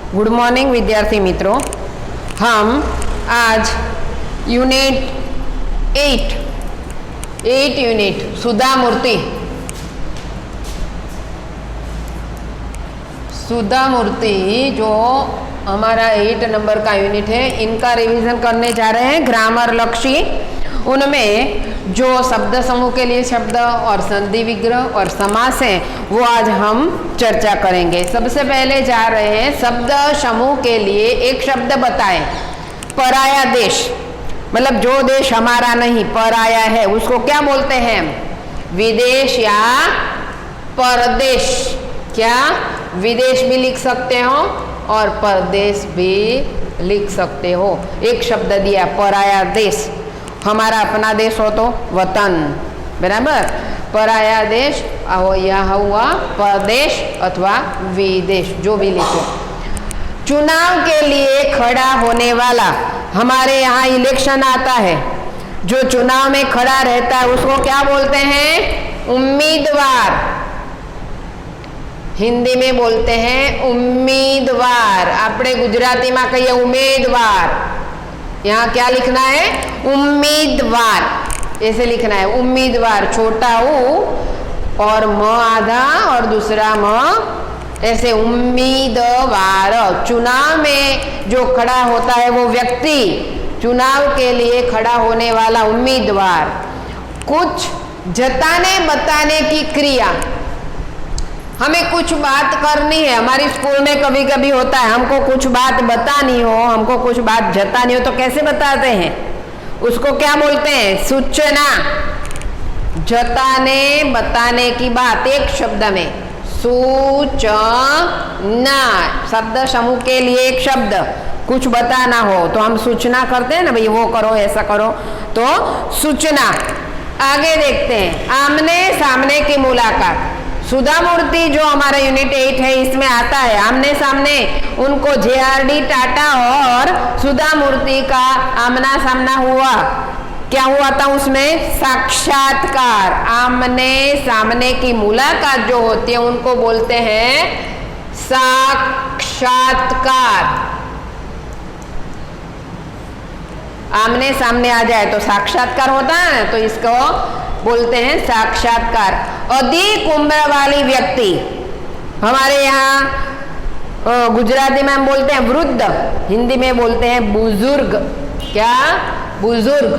Good morning विद्यार्थी मित्रों। हम आज यूनिट 8 यूनिट सुधा मूर्ति जो हमारा 8 नंबर का यूनिट है, इनका रिवीजन करने जा रहे हैं। ग्रामर लक्षी उनमें जो शब्द समूह के लिए शब्द और संधि विग्रह और समास है वो आज हम चर्चा करेंगे। सबसे पहले जा रहे हैं शब्द समूह के लिए एक शब्द बताएं। पराया देश, मतलब जो देश हमारा नहीं, पराया है, उसको क्या बोलते हैं? विदेश या परदेश। क्या विदेश भी लिख सकते हो और परदेश भी लिख सकते हो। एक शब्द दिया पराया देश। हमारा अपना देश हो तो वतन, बराबर। पराया देश यह हुआ परदेश अथवा विदेश, जो भी लिखो। चुनाव के लिए खड़ा होने वाला, हमारे यहाँ इलेक्शन आता है, जो चुनाव में खड़ा रहता है उसको क्या बोलते हैं? उम्मीदवार। हिंदी में बोलते हैं उम्मीदवार। आपने गुजराती में कहिए उम्मीदवार। यहाँ क्या लिखना है? उम्मीदवार, ऐसे लिखना है। उम्मीदवार, छोटा ऊ और म आधा और दूसरा म, ऐसे उम्मीदवार। चुनाव में जो खड़ा होता है वो व्यक्ति, चुनाव के लिए खड़ा होने वाला उम्मीदवार। कुछ जताने बताने की क्रिया, हमें कुछ बात करनी है। हमारी स्कूल में कभी कभी होता है, हमको कुछ बात बतानी हो, हमको कुछ बात जतानी हो, तो कैसे बताते हैं? उसको क्या बोलते हैं? सूचना। जताने बताने की बात एक शब्द में सूचना। शब्द समूह के लिए एक शब्द, कुछ बताना हो तो हम सूचना करते हैं ना, भाई वो करो, ऐसा करो, तो सूचना। आगे देखते हैं, आमने सामने की मुलाकात। सुधा मूर्ति जो हमारा यूनिट 8 है इसमें आता है। आमने सामने उनको JRD टाटा और सुधा मूर्ति का आमना सामना हुआ। क्या हुआ था उसमें? साक्षात्कार। आमने सामने की मुलाकात जो होती है उनको बोलते हैं साक्षात्कार। आमने सामने आ जाए तो साक्षात्कार होता है, तो इसको बोलते हैं साक्षात्कार। अधिक उम्र वाली व्यक्ति, हमारे यहाँ गुजराती में हम बोलते हैं वृद्ध, हिंदी में बोलते हैं बुजुर्ग। क्या? बुजुर्ग।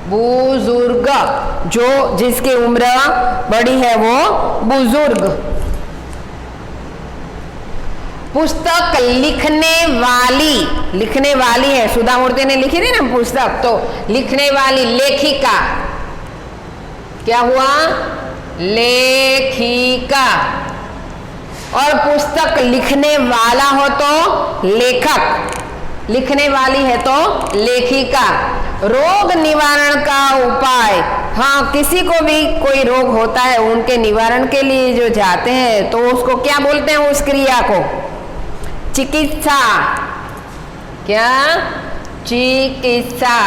बुजुर्ग, जो जिसकी उम्र बड़ी है वो बुजुर्ग। पुस्तक लिखने वाली है, सुधा मूर्ति ने लिखी थी ना पुस्तक, तो लिखने वाली लेखिका। क्या हुआ? लेखिका। और पुस्तक लिखने वाला हो तो लेखक, लिखने वाली है तो लेखिका। रोग निवारण का उपाय, हाँ, किसी को भी कोई रोग होता है उनके निवारण के लिए जो जाते हैं तो उसको क्या बोलते हैं? उस क्रिया को चिकित्सा। क्या? चिकित्सा।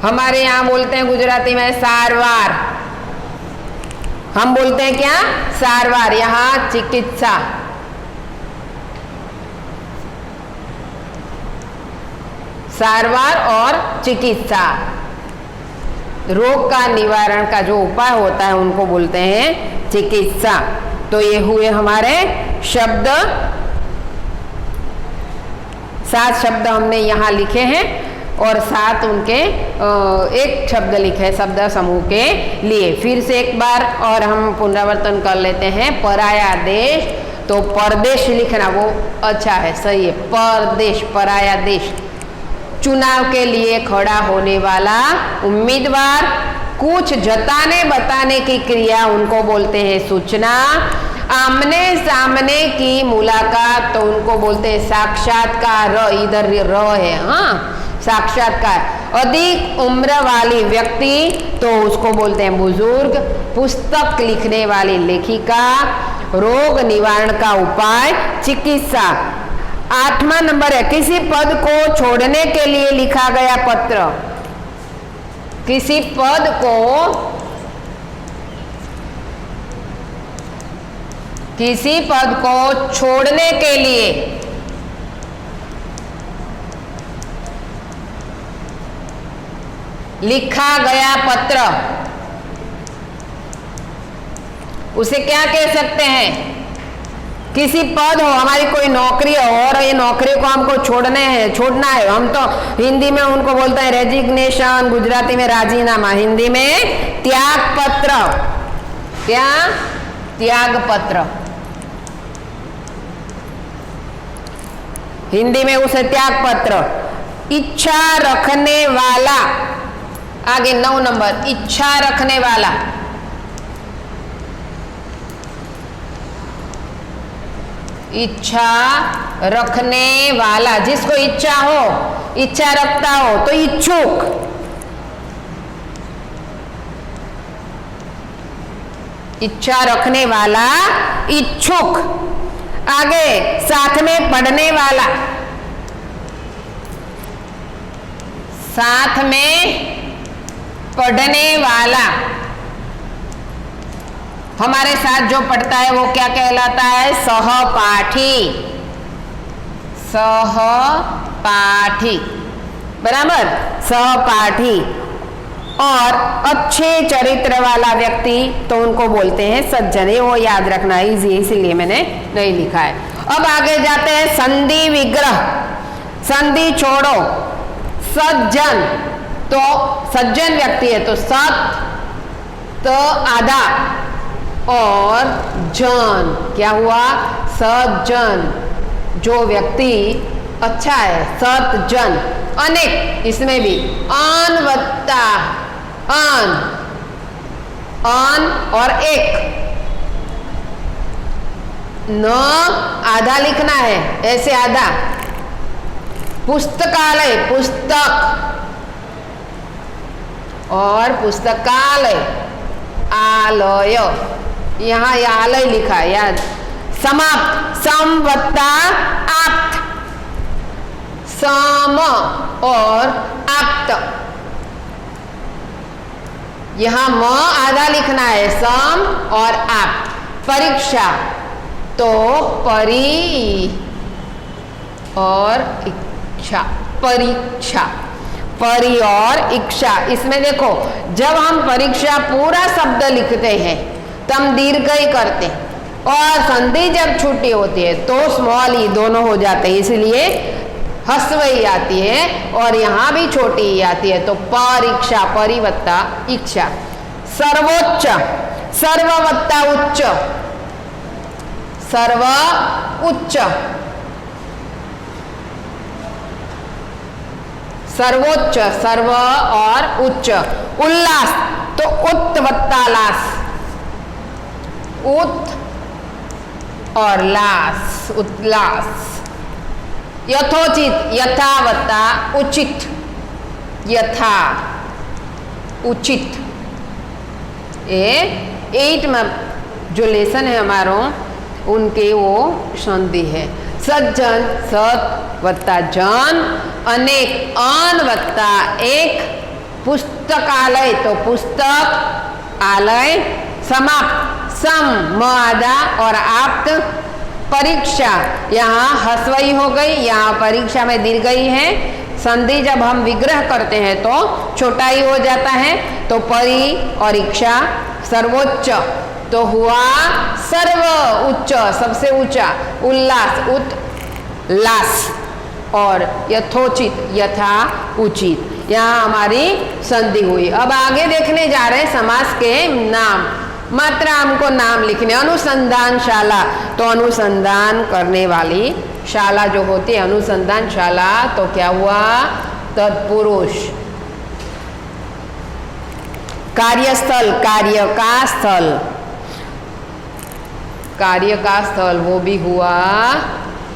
हमारे यहाँ बोलते हैं गुजराती में सारवार, हम बोलते हैं क्या? सारवार। यहाँ चिकित्सा। सारवार और चिकित्सा, रोग का निवारण का जो उपाय होता है उनको बोलते हैं चिकित्सा। तो ये हुए हमारे शब्द। 7 शब्द हमने यहाँ लिखे हैं और 7 उनके एक शब्द लिखे हैं शब्द समूह के लिए। फिर से एक बार और हम पुनरावर्तन कर लेते हैं। पराया देश, तो परदेश लिखना वो अच्छा है, सही है। परदेश, पराया देश। चुनाव के लिए खड़ा होने वाला उम्मीदवार। कुछ जताने बताने की क्रिया, उनको बोलते हैं सूचना। आमने सामने की मुलाकात, तो उनको बोलते हैं साक्षात्कार। इधर र है, हाँ, साक्षात्कार। अधिक उम्र वाली व्यक्ति, तो उसको बोलते हैं बुजुर्ग। पुस्तक लिखने वाली लेखिका। रोग निवारण का उपाय चिकित्सा। 8वां नंबर है, किसी पद को छोड़ने के लिए लिखा गया पत्र। किसी पद को किसी पद को छोड़ने के लिए लिखा गया पत्र, उसे क्या कह सकते हैं? किसी पद हो, हमारी कोई नौकरी हो और ये नौकरी को हमको छोड़ना है, हम तो हिंदी में उनको बोलते हैं रेजिग्नेशन, गुजराती में राजीनामा, हिंदी में त्याग पत्र। क्या? त्याग पत्र। हिंदी में उसे त्याग पत्र। इच्छा रखने वाला, आगे 9 नंबर, इच्छा रखने वाला। इच्छा रखने वाला, जिसको इच्छा हो, इच्छा रखता हो तो इच्छुक। इच्छा रखने वाला, इच्छुक। आगे साथ में पढ़ने वाला, साथ में पढ़ने वाला। हमारे साथ जो पढ़ता है वो क्या कहलाता है? सहपाठी। सहपाठी, बराबर, सहपाठी। और अच्छे चरित्र वाला व्यक्ति तो उनको बोलते हैं सज्जन। ये वो याद रखना इजी, इसीलिए मैंने नहीं लिखा है। अब आगे जाते हैं संधि विग्रह। संधि छोड़ो। सज्जन, तो सज्जन व्यक्ति है तो सत तो आधा और जन, क्या हुआ? सज्जन, जो व्यक्ति अच्छा है, सज्जन। अनेक, इसमें भी अन वत्ता अन, अन और एक, न आधा लिखना है, ऐसे आधा। पुस्तकालय, पुस्तक और पुस्तकालय, आलय, यहाँ यह आलय लिखा है, याद। समाप्त, सम वत्ता आप्त, सम और आप्त। यहां म आधा लिखना है, सम और आप्त। परीक्षा, तो परी और इच्छा, परीक्षा, परि और इच्छा। इसमें देखो, जब हम परीक्षा पूरा शब्द लिखते हैं तो हम दीर्घ ही करते हैं, और संधि जब छुट्टी होती है तो स्मॉल ई दोनों हो जाते हैं, इसलिए हस्व ही आती है और यहाँ भी छोटी ही आती है। तो परीक्षा, परिवत्ता इच्छा। सर्वोच्च, सर्ववत्ता उच्च, सर्व उच्च, सर्वोच्च, सर्व और उच्च। उल्लास, तो उत वत्ता लास, उत और लास, उल्लास। यथोचित, यथा वत्ता उचित, यथा उचित। ये 8 में जो लेसन है हमारो, उनके वो संधि है। सज्जन, सत वत्ता जन, अनेक, अन वत्ता एक, पुस्तकालय तो पुस्तक, आलय, समाप्त, सम म आधा और आप्त। परीक्षा, यहाँ हस्वई हो गई, यहाँ परीक्षा में दीर्घई है। संधि जब हम विग्रह करते हैं तो छोटा ही हो जाता है, तो परि और इच्छा। सर्वोच्च तो हुआ सर्व उच्च, सबसे ऊंचा। उल्लास, उत लास, और यथोचित, यथा उचित। यहाँ हमारी संधि हुई। अब आगे देखने जा रहे हैं समास के नाम। मात्र हमको नाम लिखने। अनुसंधान शाला, तो अनुसंधान करने वाली शाला जो होती है, अनुसंधान शाला, तो क्या हुआ? तत्पुरुष। कार्यस्थल, कार्य का स्थल, कार्य का स्थल, वो भी हुआ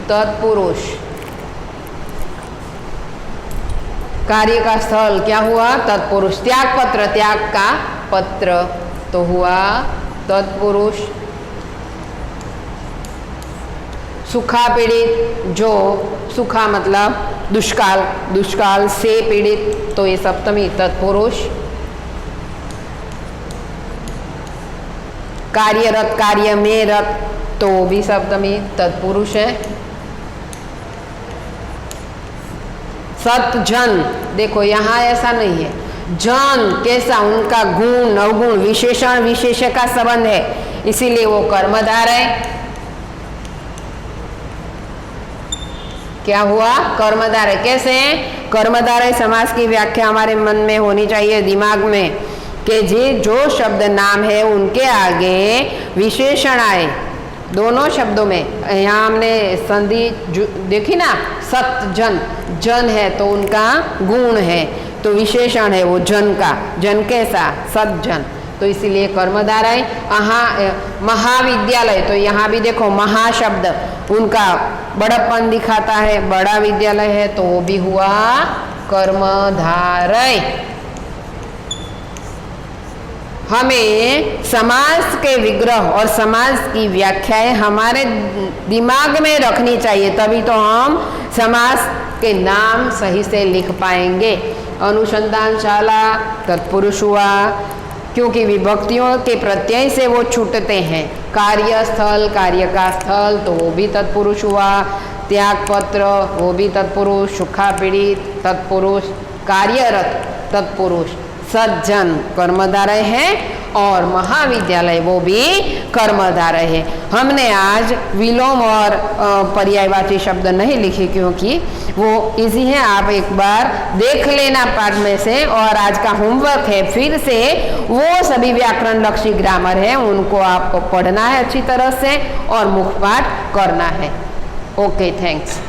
तत्पुरुष। कार्य का स्थल क्या हुआ? तत्पुरुष। त्याग पत्र, त्याग का पत्र, तो हुआ तत्पुरुष। सुखा पीड़ित, जो सुखा मतलब दुष्काल, दुष्काल से पीड़ित, तो ये सप्तमी तत्पुरुष। कार्यरत, कार्य में रत, तो वो भी सप्तमी तत्पुरुष है। सतजन, देखो यहाँ ऐसा नहीं है, जन कैसा, उनका गुण अवगुण विशेषण विशेष का संबंध है, इसीलिए वो कर्मधारय है। क्या हुआ? कर्मधारय। कैसे? कर्मधारय समास की व्याख्या हमारे मन में होनी चाहिए, दिमाग में, कि जो शब्द नाम है उनके आगे विशेषण आए, दोनों शब्दों में। यहाँ हमने संधि देखी ना, सत जन, जन है तो उनका गुण है, तो विशेषण है वो जन का, जन कैसा, सज्जन, तो इसीलिए कर्मधारय। यहाँ महाविद्यालय, तो यहाँ भी देखो महाशब्द उनका बड़प्पन दिखाता है, बड़ा विद्यालय है, तो वो भी हुआ कर्मधारय। हमें समास के विग्रह और समास की व्याख्याएं हमारे दिमाग में रखनी चाहिए, तभी तो हम समास के नाम सही से लिख पाएंगे। अनुसंधानशाला तत्पुरुष हुआ, क्योंकि विभक्तियों के प्रत्यय से वो छूटते हैं। कार्यस्थल, कार्य का स्थल, तो वो भी तत्पुरुष हुआ। त्यागपत्र, वो भी तत्पुरुष। सुखा पीड़ित तत्पुरुष। कार्यरत तत्पुरुष। सज्जन कर्मधारय है, और महाविद्यालय वो भी कर्मधारय है। हमने आज विलोम और पर्यायवाची शब्द नहीं लिखे, क्योंकि वो इजी है, आप एक बार देख लेना पाठ में से। और आज का होमवर्क है, फिर से वो सभी व्याकरण लक्षी ग्रामर है उनको आपको पढ़ना है अच्छी तरह से और मुखपाठ करना है। Okay, thanks.